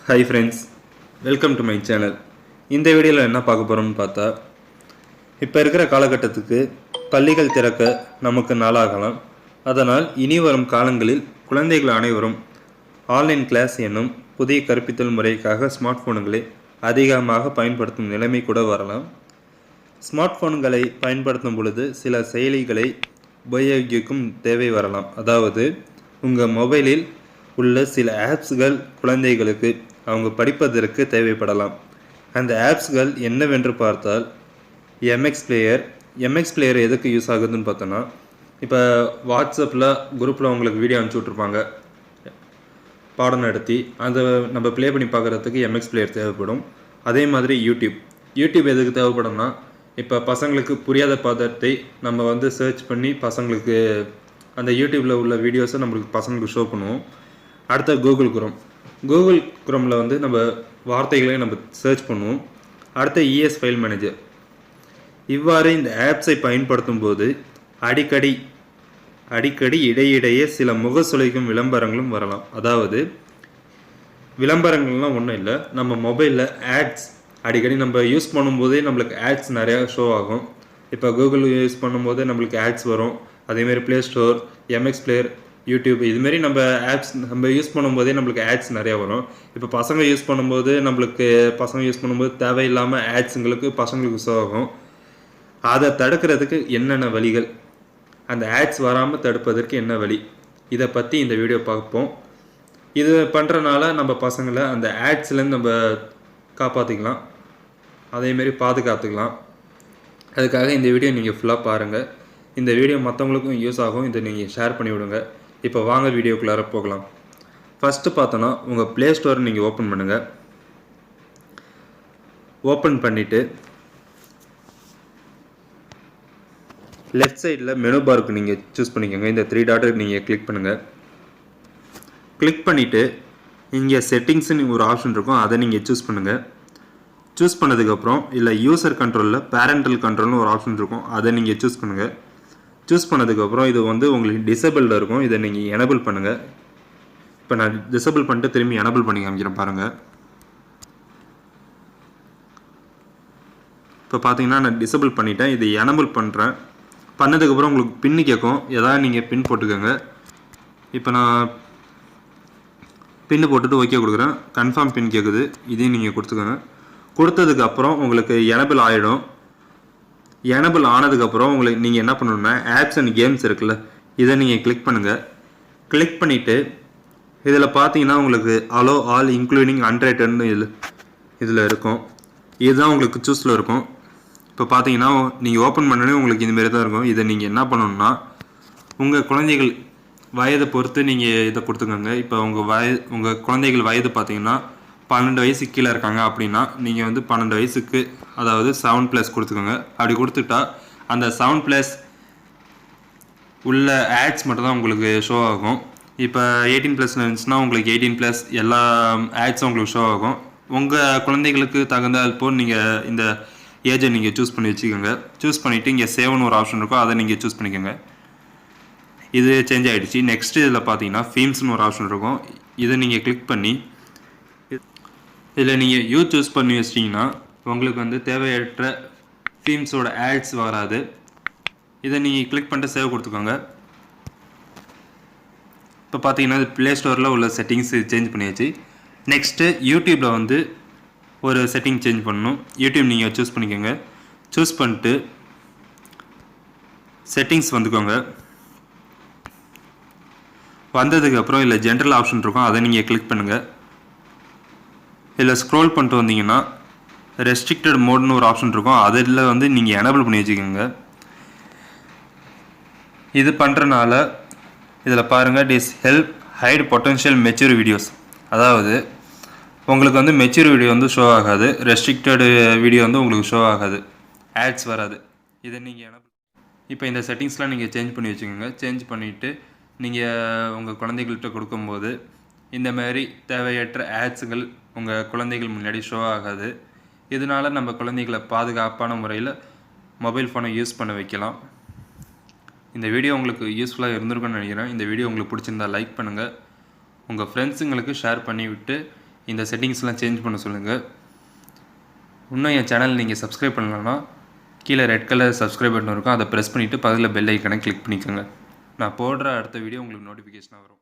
Hi friends, welcome to my channel. இந்த வீடியோவில் என்ன பார்க்க போகிறோம்னு பார்த்தா, இப்போ இருக்கிற காலகட்டத்துக்கு பள்ளிகள் திறக்க நமக்கு நாளாகலாம். அதனால் இனி வரும் காலங்களில் குழந்தைகள் அனைவரும் ஆன்லைன் கிளாஸ் என்னும் புதிய கற்பித்தல் முறைக்காக ஸ்மார்ட் ஃபோன்களை அதிகமாக பயன்படுத்தும் நிலைமை கூட வரலாம். ஸ்மார்ட் ஃபோன்களை பயன்படுத்தும் பொழுது சில செயலிகளை உபயோகிக்கும் தேவை வரலாம். அதாவது உங்கள் மொபைலில் உள்ள சில ஆப்ஸ்கள் குழந்தைகளுக்கு அவங்க படிப்பதற்கு தேவைப்படலாம். அந்த ஆப்ஸ்கள் என்னவென்று பார்த்தால் எம்எக்ஸ் பிளேயர் எதுக்கு யூஸ் ஆகுதுன்னு பார்த்தோன்னா, இப்போ வாட்ஸ்அப்பில் குரூப்பில் உங்களுக்கு வீடியோ அனுப்பிச்சி விட்ருப்பாங்க பாடம் நடத்தி, அதை நம்ம ப்ளே பண்ணி பார்க்குறதுக்கு எம்எக்ஸ் பிளேயர் தேவைப்படும். அதே மாதிரி யூடியூப் எதுக்கு தேவைப்படும்னா, இப்போ பசங்களுக்கு புரியாத பாதத்தை நம்ம சர்ச் பண்ணி பசங்களுக்கு அந்த யூடியூப்பில் உள்ள வீடியோஸை நம்மளுக்கு பசங்களுக்கு ஷோ பண்ணுவோம். அடுத்த கூகுள் குரோமில் நம்ம வார்த்தைகளை நம்ம சர்ச் பண்ணுவோம். அடுத்த இஎஸ் ஃபைல் மேனேஜர். இவ்வாறு இந்த ஆப்ஸை பயன்படுத்தும் போது அடிக்கடி இடையிடையே சில முகசுளிக்கும் விளம்பரங்களும் வரலாம். அதாவது விளம்பரங்கள்லாம் ஒன்றும் இல்லை, நம்ம மொபைலில் ஆட்ஸ் அடிக்கடி நம்ம யூஸ் பண்ணும்போதே நம்மளுக்கு ஆட்ஸ் நிறையா ஷோ ஆகும். இப்போ கூகுள் யூஸ் பண்ணும்போது நம்மளுக்கு ஆட்ஸ் வரும். அதேமாரி play store, MX player, YouTube இதுமாரி நம்ம ஆப்ஸ் நம்ம யூஸ் பண்ணும்போதே நம்மளுக்கு ஆட்ஸ் நிறையா வரும். இப்போ பசங்க யூஸ் பண்ணும்போது தேவையில்லாமல் ஆட்ஸுங்களுக்கு பசங்களுக்கு ஷோ ஆகும். அதை தடுக்கிறதுக்கு என்னென்ன வழிகள், அந்த ஆட்ஸ் வராமல் தடுப்பதற்கு என்ன வழி, இதை பற்றி இந்த வீடியோ பார்ப்போம். இது பண்ணுறனால நம்ம பசங்களை அந்த ஆட்ஸ்லேருந்து நம்ம காப்பாற்றிக்கலாம், அதேமாரி பாதுகாத்துக்கலாம். அதுக்காக இந்த வீடியோ நீங்கள் ஃபுல்லாக பாருங்கள். இந்த வீடியோ மற்றவங்களுக்கும் யூஸ் ஆகும். இதை நீங்கள் ஷேர் பண்ணி விடுங்க. இப்போ வாங்க வீடியோக்குள்ளார போகலாம். ஃபஸ்ட்டு பார்த்தோன்னா, உங்கள் ப்ளே ஸ்டோரை நீங்கள் ஓப்பன் பண்ணுங்கள். ஓப்பன் பண்ணிவிட்டு லெஃப்ட் சைடில் மெனு பாருக்கு நீங்கள் சூஸ் பண்ணிக்கோங்க. இந்த 3 டாட்டுக்கு நீங்கள் கிளிக் பண்ணுங்கள். கிளிக் பண்ணிவிட்டு இங்கே செட்டிங்ஸ்னு ஒரு ஆப்ஷன் இருக்கும், அதை நீங்கள் சூஸ் பண்ணுங்கள். சூஸ் பண்ணதுக்கப்புறம் இல்லை யூசர் கண்ட்ரோலில் பேரண்டல் கண்ட்ரோல்னு ஒரு ஆப்ஷன் இருக்கும், அதை நீங்கள் சூஸ் பண்ணுங்கள். சூஸ் பண்ணதுக்கப்புறம் இது உங்களுக்கு டிசேபிளில் இருக்கும், இதை நீங்கள் எனபிள் பண்ணுங்கள். இப்போ நான் டிசேபிள் பண்ணிட்டு திரும்பி எனபிள் பண்ணி காமிக்கிறேன் பாருங்கள். இப்போ பார்த்தீங்கன்னா நான் டிசேபிள் பண்ணிட்டேன். இதை எனபிள் பண்ணுறேன். பண்ணதுக்கப்புறம் உங்களுக்கு பின்னு கேட்கும், எதாவது நீங்கள் பின் போட்டுக்கோங்க. இப்போ நான் பின்னு போட்டுட்டு ஓகே கொடுக்குறேன். கன்ஃபார்ம் பின் கேட்குது, இதையும் நீங்கள் கொடுத்துக்கோங்க. கொடுத்ததுக்கப்புறம் உங்களுக்கு எனபிள் ஆகிடும். எனபிள் ஆனதுக்கப்புறம் உங்களுக்கு நீங்கள் என்ன பண்ணணுன்னா, ஆப்ஸ் அண்ட் கேம்ஸ் இருக்குல்ல, இதை நீங்கள் கிளிக் பண்ணுங்கள். கிளிக் பண்ணிவிட்டு இதில் பார்த்தீங்கன்னா உங்களுக்கு அலோ ஆல் இன்க்ளூடிங் அன்ரேட்டட்னு இதில் இருக்கும். இதுதான் உங்களுக்கு சூஸில் இருக்கும். இப்போ பார்த்தீங்கன்னா நீங்கள் ஓப்பன் பண்ணோன்னே உங்களுக்கு இதுமாரி தான் இருக்கும். இதை நீங்கள் என்ன பண்ணணுன்னா, உங்கள் குழந்தைகள் வயதை பொறுத்து நீங்கள் இதை கொடுத்துக்கோங்க. இப்போ உங்கள் குழந்தைகள் வயது பார்த்தீங்கன்னா 12 வயசுக்கு கீழே இருக்காங்க அப்படின்னா நீங்கள் 12 வயசுக்கு, அதாவது 7+ கொடுத்துக்கோங்க. அப்படி கொடுத்துட்டா அந்த 7+ உள்ள ஆட்ஸ் மட்டும்தான் உங்களுக்கு ஷோ ஆகும். இப்போ 18+ இருந்துச்சுன்னா உங்களுக்கு 18+ எல்லா ஆட்ஸும் உங்களுக்கு ஷோ ஆகும். உங்கள் குழந்தைகளுக்கு தகுந்தால் போல் நீங்கள் இந்த ஏஜை நீங்கள் சூஸ் பண்ணி வச்சுக்கோங்க. சூஸ் பண்ணிவிட்டு இங்கே சேவ்னு ஒரு ஆப்ஷன் இருக்கும், அதை நீங்கள் சூஸ் பண்ணிக்கோங்க. இது சேஞ்ச் ஆகிடுச்சு. நெக்ஸ்ட்டு இதில் பார்த்தீங்கன்னா ஃபீம்ஸ்னு ஒரு ஆப்ஷன் இருக்கும், இதை நீங்கள் கிளிக் பண்ணி இதில் நீங்கள் சூஸ் பண்ணி வச்சிட்டிங்கன்னா உங்களுக்கு தேவையற்ற ஃபீம்ஸோட ஆட்ஸ் வராது. இதை நீங்கள் கிளிக் பண்ணிட்டு சேவ் கொடுத்துக்கோங்க. இப்போ பார்த்தீங்கன்னா ப்ளே ஸ்டோரில் உள்ள செட்டிங்ஸ் சேஞ்ச் பண்ணியாச்சு. நெக்ஸ்ட்டு யூடியூப்பில் ஒரு செட்டிங் சேஞ்ச் பண்ணணும். யூடியூப் நீங்கள் சூஸ் பண்ணிக்கோங்க. சூஸ் பண்ணிட்டு செட்டிங்ஸ் வந்துக்கோங்க. வந்ததுக்கப்புறம் இல்லை ஜென்ரல் ஆப்ஷன் இருக்கும், அதை நீங்கள் கிளிக் பண்ணுங்கள். இதில் ஸ்க்ரோல் பண்ணிட்டு வந்தீங்கன்னா ரெஸ்ட்ரிக்டட் மோட்னு ஒரு ஆப்ஷன் இருக்கும், அதில் நீங்கள் எனபிள் பண்ணி வச்சுக்கோங்க. இது பண்ணுறனால இதில் பாருங்கள், this help hide potential mature videos. அதாவது உங்களுக்கு மெச்சூர் வீடியோ ஷோ ஆகாது, ரெஸ்ட்ரிக்டட் வீடியோ உங்களுக்கு ஷோ ஆகாது, ஆட்ஸ் வராது. இதை நீங்கள் எனபிள். இப்போ இந்த செட்டிங்ஸ்லாம் நீங்கள் சேஞ்ச் பண்ணி வச்சுக்கோங்க. சேஞ்ச் பண்ணிவிட்டு நீங்கள் உங்கள் குழந்தைகள்கிட்ட கொடுக்கும்போது இந்த மாதிரி தேவையற்ற ஆட்ஸுகள் உங்கள் குழந்தைகள் முன்னாடி ஷோ ஆகாது. இதனால் நம்ம குழந்தைகளை பாதுகாப்பான முறையில் மொபைல் ஃபோனை யூஸ் பண்ண வைக்கலாம். இந்த வீடியோ உங்களுக்கு யூஸ்ஃபுல்லாக இருந்திருக்குன்னு நினைக்கிறேன். இந்த வீடியோ உங்களுக்கு பிடிச்சிருந்தா லைக் பண்ணுங்கள், உங்கள் ஃப்ரெண்ட்ஸுங்களுக்கு ஷேர் பண்ணிவிட்டு இந்த செட்டிங்ஸ்லாம் சேஞ்ச் பண்ண சொல்லுங்கள். இன்னும் என் சேனல் நீங்கள் சப்ஸ்கிரைப் பண்ணலன்னா கீழே ரெட் கலர் சப்ஸ்கிரைப் பட்டன் இருக்கும், அதை ப்ரெஸ் பண்ணிவிட்டு பக்கத்தில் பெல் ஐக்கனை கிளிக் பண்ணிக்கோங்க. நான் போடுற அடுத்த வீடியோ உங்களுக்கு நோட்டிஃபிகேஷனாக வரும்.